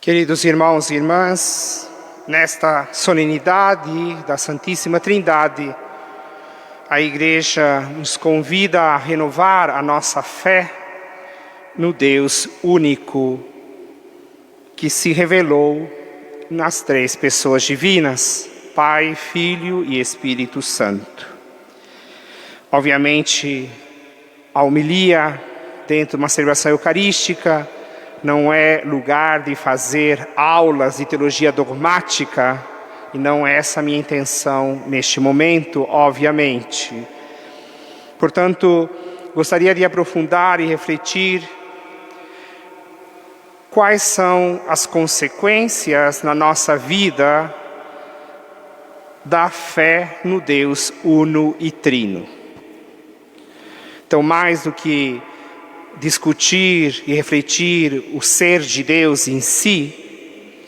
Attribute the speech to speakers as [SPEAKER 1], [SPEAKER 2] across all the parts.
[SPEAKER 1] Queridos irmãos e irmãs, nesta solenidade da Santíssima Trindade, a Igreja nos convida a renovar a nossa fé no Deus único que se revelou nas três pessoas divinas, Pai, Filho e Espírito Santo. Obviamente, a homilia dentro de uma celebração eucarística não é lugar de fazer aulas de teologia dogmática, e não é essa a minha intenção neste momento, obviamente. Portanto, gostaria de aprofundar e refletir quais são as consequências na nossa vida da fé no Deus uno e trino. Então, mais do que discutir e refletir o ser de Deus em si,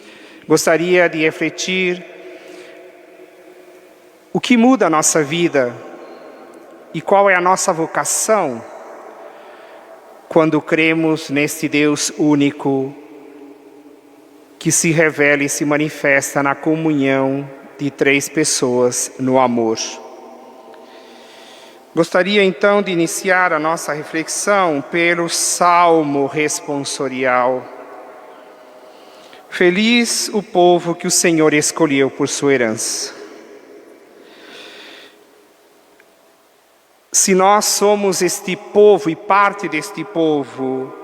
[SPEAKER 1] gostaria de refletir o que muda a nossa vida e qual é a nossa vocação quando cremos neste Deus único que se revela e se manifesta na comunhão de três pessoas no amor. Gostaria então de iniciar a nossa reflexão pelo Salmo responsorial. Feliz o povo que o Senhor escolheu por sua herança. Se nós somos este povo e parte deste povo,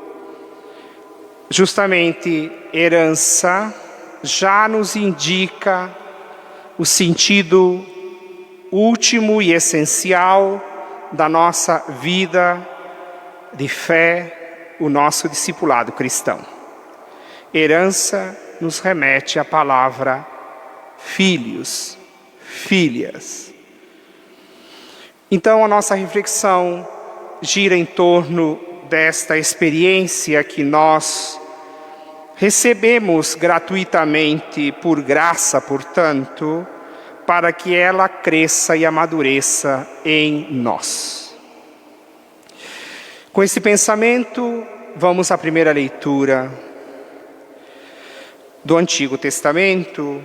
[SPEAKER 1] justamente herança já nos indica o sentido último e essencial da nossa vida de fé, o nosso discipulado cristão. Herança nos remete à palavra filhos, filhas. Então a nossa reflexão gira em torno desta experiência que nós recebemos gratuitamente, por graça, portanto, para que ela cresça e amadureça em nós. Com esse pensamento, vamos à primeira leitura do Antigo Testamento,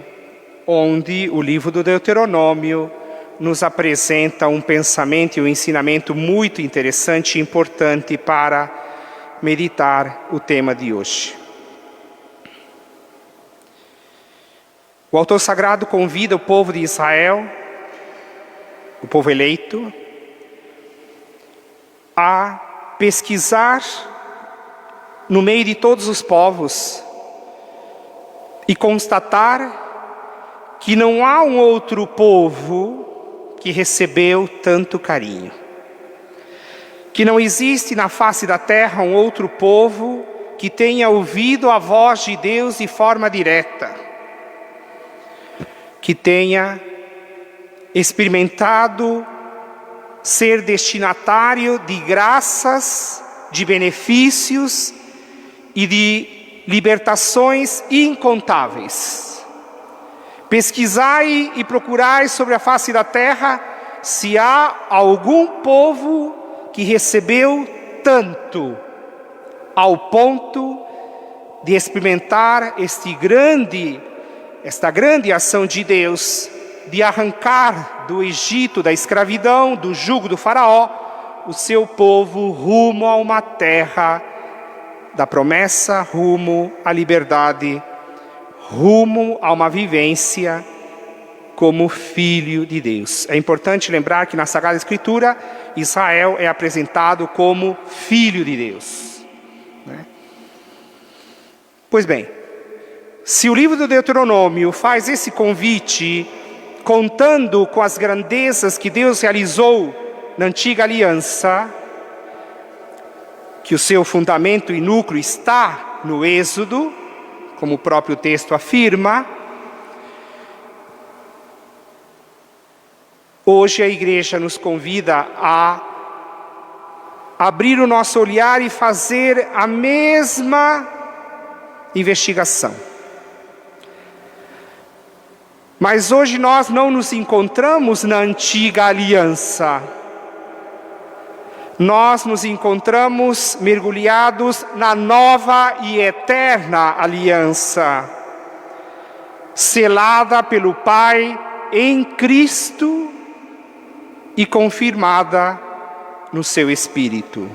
[SPEAKER 1] onde o livro do Deuteronômio nos apresenta um pensamento e um ensinamento muito interessante e importante para meditar o tema de hoje. O autor sagrado convida o povo de Israel, o povo eleito, a pesquisar no meio de todos os povos e constatar que não há um outro povo que recebeu tanto carinho. Que não existe na face da terra um outro povo que tenha ouvido a voz de Deus de forma direta. Que tenha experimentado ser destinatário de graças, de benefícios e de libertações incontáveis. Pesquisai e procurai sobre a face da terra se há algum povo que recebeu tanto, ao ponto de experimentar esta grande ação de Deus de arrancar do Egito, da escravidão, do jugo do faraó, o seu povo rumo a uma terra da promessa, rumo à liberdade, rumo a uma vivência como filho de Deus. É importante lembrar que na Sagrada Escritura, Israel é apresentado como filho de Deus. Pois bem, se o livro do Deuteronômio faz esse convite, contando com as grandezas que Deus realizou na antiga aliança, que o seu fundamento e núcleo está no Êxodo, como o próprio texto afirma, hoje a Igreja nos convida a abrir o nosso olhar e fazer a mesma investigação. Mas hoje nós não nos encontramos na antiga aliança. nós nos encontramos mergulhados na nova e eterna aliança, selada pelo Pai em Cristo e confirmada no seu Espírito.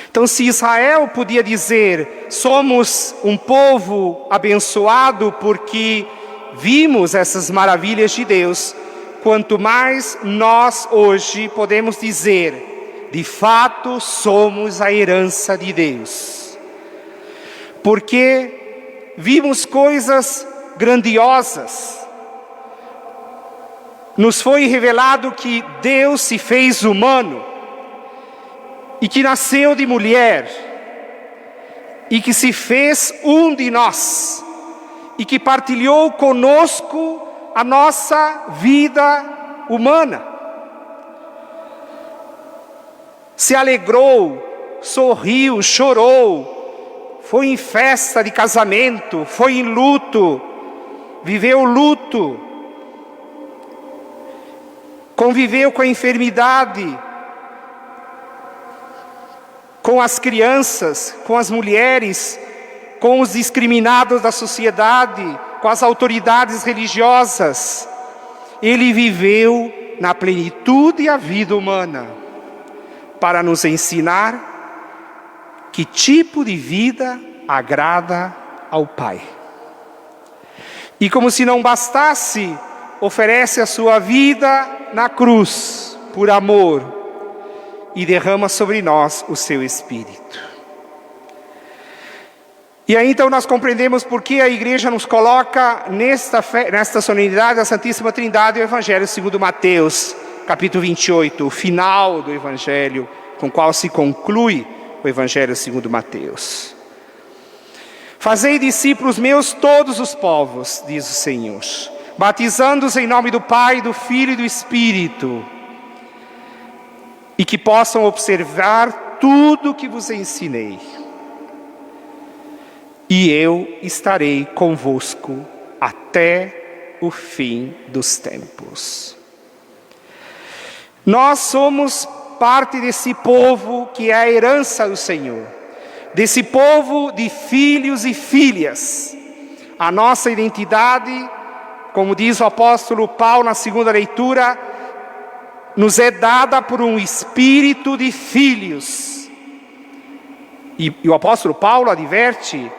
[SPEAKER 1] Então, se Israel podia dizer, somos um povo abençoado porque vimos essas maravilhas de Deus, quanto mais nós hoje podemos dizer, de fato somos a herança de Deus. Porque vimos coisas grandiosas. Nos foi revelado que Deus se fez humano e que nasceu de mulher e que se fez um de nós e que partilhou conosco a nossa vida humana. Se alegrou, sorriu, chorou, foi em festa de casamento, foi em luto, viveu luto, conviveu com a enfermidade, com as crianças, com as mulheres, com os discriminados da sociedade, com as autoridades religiosas. Ele viveu na plenitude a vida humana para nos ensinar que tipo de vida agrada ao Pai. E como se não bastasse, oferece a sua vida na cruz, por amor, e derrama sobre nós o seu Espírito. E aí então nós compreendemos por que a igreja nos coloca nesta solenidade da Santíssima Trindade, o Evangelho segundo Mateus, capítulo 28, o final do Evangelho, com o qual se conclui o Evangelho segundo Mateus. Fazei discípulos meus todos os povos, diz o Senhor, batizando-os em nome do Pai, do Filho e do Espírito, e que possam observar tudo o que vos ensinei. E eu estarei convosco até o fim dos tempos. Nós somos parte desse povo que é a herança do Senhor, desse povo de filhos e filhas. A nossa identidade, como diz o apóstolo Paulo na segunda leitura, nos é dada por um espírito de filhos. E o apóstolo Paulo adverte: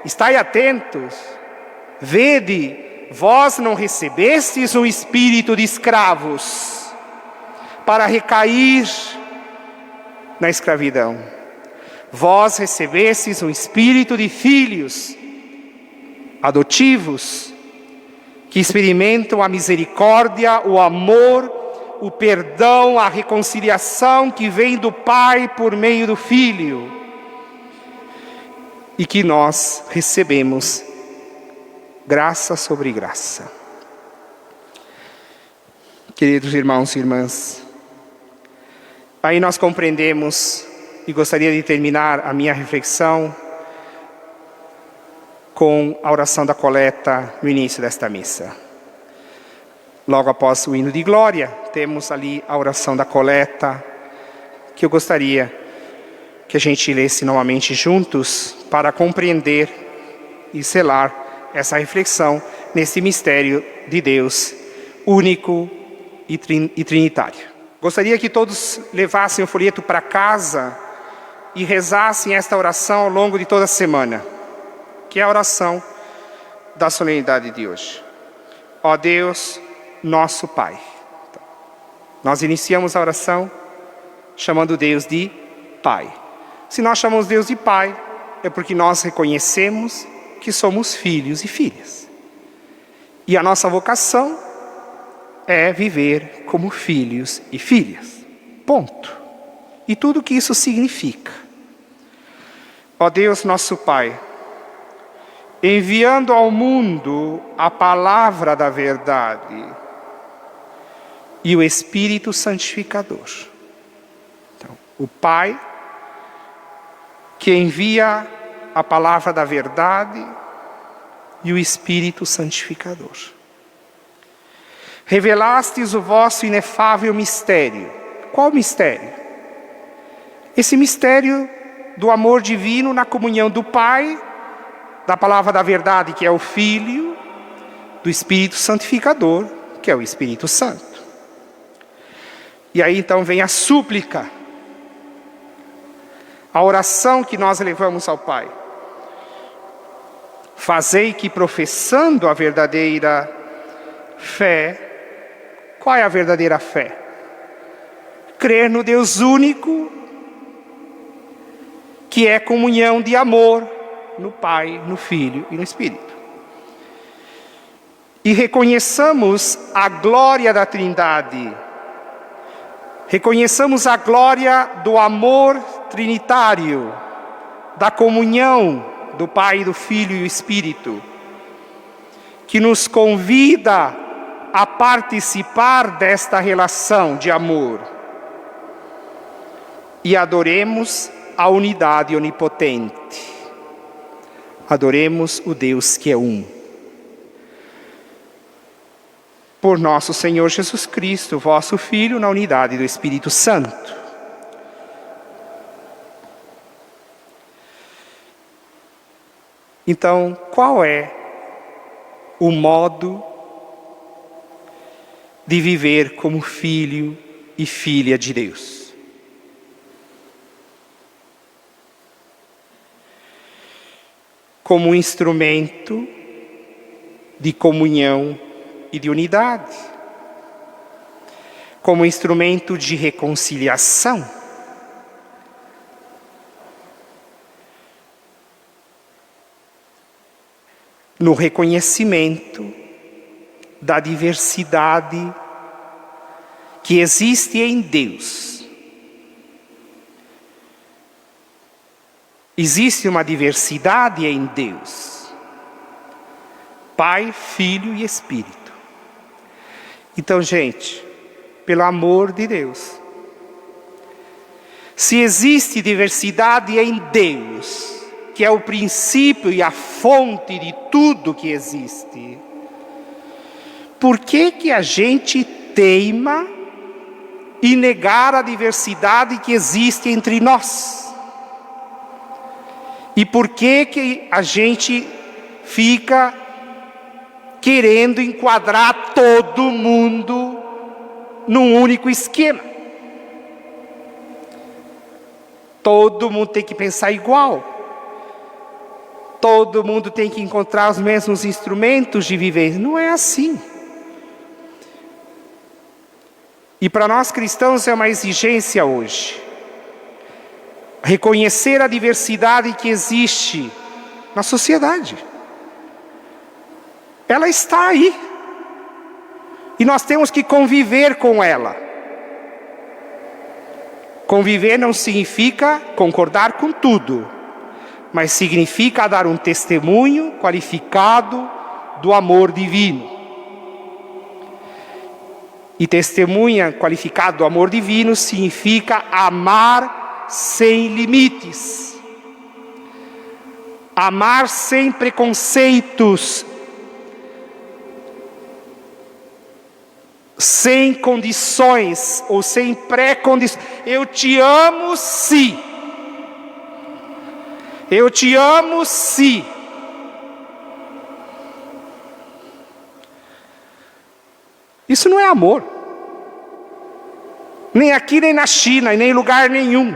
[SPEAKER 1] estai atentos, vede, vós não recebestes um espírito de escravos para recair na escravidão. Vós recebestes um espírito de filhos adotivos, que experimentam a misericórdia, o amor, o perdão, a reconciliação que vem do Pai por meio do Filho, e que nós recebemos graça sobre graça. Queridos irmãos e irmãs, aí nós compreendemos, e gostaria de terminar a minha reflexão com a oração da coleta no início desta missa. Logo após o hino de glória, temos ali a oração da coleta, que eu gostaria que a gente lesse novamente juntos para compreender e selar essa reflexão nesse mistério de Deus único e trinitário. Gostaria que todos levassem o folheto para casa e rezassem esta oração ao longo de toda a semana, que é a oração da solenidade de hoje. Ó Deus, nosso Pai. Nós iniciamos a oração chamando Deus de Pai. Se nós chamamos Deus de Pai, é porque nós reconhecemos que somos filhos e filhas. E a nossa vocação é viver como filhos e filhas. Ponto. E tudo o que isso significa. Ó Deus, nosso Pai, enviando ao mundo a palavra da verdade e o Espírito Santificador. Então, o Pai que envia a palavra da verdade e o Espírito Santificador. Revelastes o vosso inefável mistério. Qual mistério? Esse mistério do amor divino na comunhão do Pai, da palavra da verdade, que é o Filho, do Espírito Santificador, que é o Espírito Santo. E aí então vem a súplica, a oração que nós levamos ao Pai. Fazei que, professando a verdadeira fé, qual é a verdadeira fé? Crer no Deus único, que é comunhão de amor no Pai, no Filho e no Espírito. E reconheçamos a glória da Trindade, reconheçamos a glória do amor trinitário, da comunhão do Pai, do Filho e do Espírito, que nos convida a participar desta relação de amor. E adoremos a unidade onipotente. Adoremos o Deus que é um. Por nosso Senhor Jesus Cristo, vosso Filho, na unidade do Espírito Santo. Então, qual é o modo de viver como filho e filha de Deus? Como um instrumento de comunhão e de unidade, como instrumento de reconciliação, no reconhecimento da diversidade que existe em Deus. Existe uma diversidade em Deus, Pai, Filho e Espírito. Então, gente, pelo amor de Deus, se existe diversidade em Deus, que é o princípio e a fonte de tudo que existe, por que a gente teima em negar a diversidade que existe entre nós? E por que a gente fica querendo enquadrar todo mundo num único esquema? Todo mundo tem que pensar igual. Todo mundo tem que encontrar os mesmos instrumentos de viver. Não é assim. E para nós cristãos é uma exigência hoje. Reconhecer a diversidade que existe na sociedade. Ela está aí. E nós temos que conviver com ela. Conviver não significa concordar com tudo, mas significa dar um testemunho qualificado do amor divino. E testemunha qualificado do amor divino significa amar sem limites. Amar sem preconceitos. Sem condições ou sem pré-condições. Eu te amo se. Eu te amo se. Isso não é amor. Nem aqui, nem na China, e nem em lugar nenhum.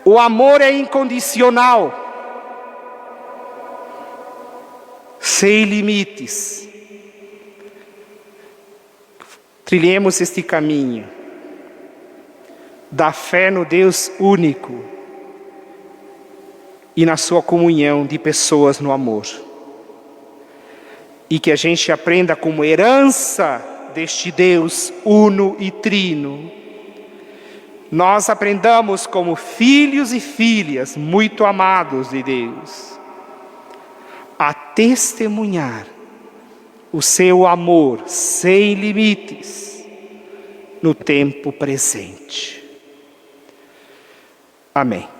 [SPEAKER 1] O amor é incondicional. Sem limites. Trilhemos este caminho da fé no Deus único e na sua comunhão de pessoas no amor. E que a gente aprenda como herança deste Deus uno e trino. Nós aprendamos como filhos e filhas muito amados de Deus a testemunhar o seu amor sem limites no tempo presente. Amém.